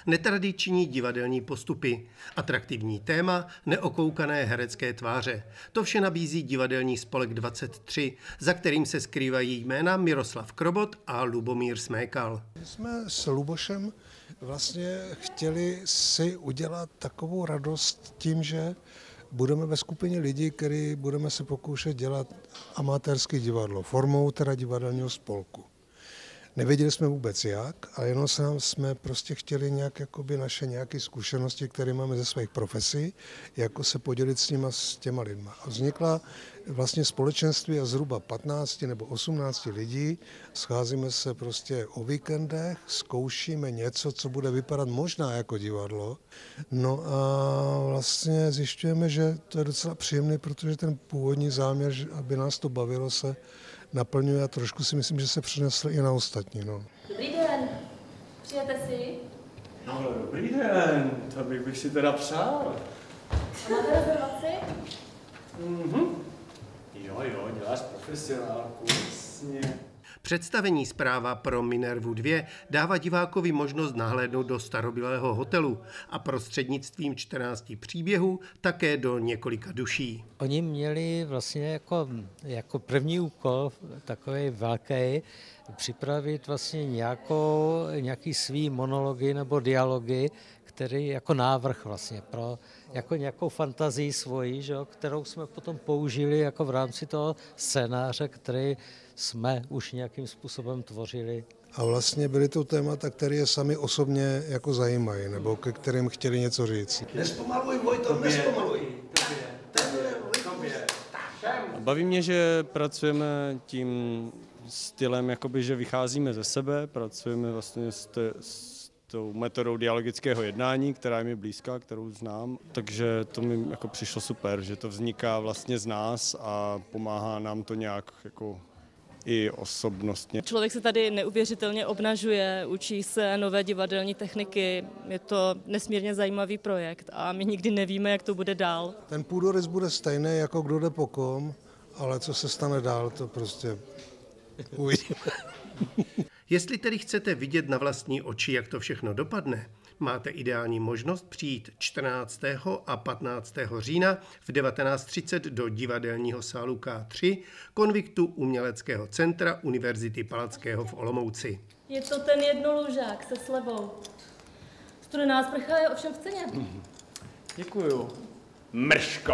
Netradiční divadelní postupy, atraktivní téma, neokoukané herecké tváře. To vše nabízí divadelní spolek 23, za kterým se skrývají jména Miroslav Krobot a Lubomír Smekal. My jsme s Lubošem vlastně chtěli si udělat takovou radost tím, že budeme ve skupině lidí, který budeme se pokoušet dělat amatérské divadlo, formou teda divadelního spolku. Nevěděli jsme vůbec jak, ale jenom jsme prostě chtěli nějak jakoby naše nějaké zkušenosti, které máme ze svých profesí, jako se podělit s těma lidma. A vznikla vlastně společenství a zhruba 15 nebo 18 lidí. Scházíme se prostě o víkendech, zkoušíme něco, co bude vypadat možná jako divadlo. No a vlastně zjišťujeme, že to je docela příjemné, protože ten původní záměr, aby nás to bavilo, se naplňuje a trošku si myslím, že se přinesl i na ostatní. No. Dobrý den, přijete si? No, dobrý den, to bych si teda přál. A máte rezervaci? Jo, děláš profesionálku, jasně. Představení Zpráva pro Minervu 2 dává divákovi možnost nahlédnout do starobylého hotelu a prostřednictvím 14 příběhů také do několika duší. Oni měli vlastně jako první úkol, takový velký, připravit vlastně nějaký svý monology nebo dialogy, který jako návrh vlastně pro jako nějakou fantazii svoji, že, kterou jsme potom použili jako v rámci toho scénáře, který jsme už nějakým způsobem tvořili. A vlastně byly to témata, které je sami osobně jako zajímají, nebo ke kterým chtěli něco říct. Nespomaluj, Vojto, nespomaluj. Baví mě, že pracujeme tím stylem, jakoby, že vycházíme ze sebe, pracujeme vlastně s tou metodou dialogického jednání, která je mi blízká, kterou znám. Takže to mi jako přišlo super, že to vzniká vlastně z nás a pomáhá nám to nějak jako i osobnostně. Člověk se tady neuvěřitelně obnažuje, učí se nové divadelní techniky, je to nesmírně zajímavý projekt a my nikdy nevíme, jak to bude dál. Ten půdorys bude stejný, jako kdo jde po kom, ale co se stane dál, to prostě uvidíme. Jestli tedy chcete vidět na vlastní oči, jak to všechno dopadne, máte ideální možnost přijít 14. a 15. října v 19:30 do divadelního sálu K3 konviktu Uměleckého centra Univerzity Palackého v Olomouci. Je to ten jednolůžák se slevou. Studená sprcha je ovšem v ceně. Děkuju. Mrško.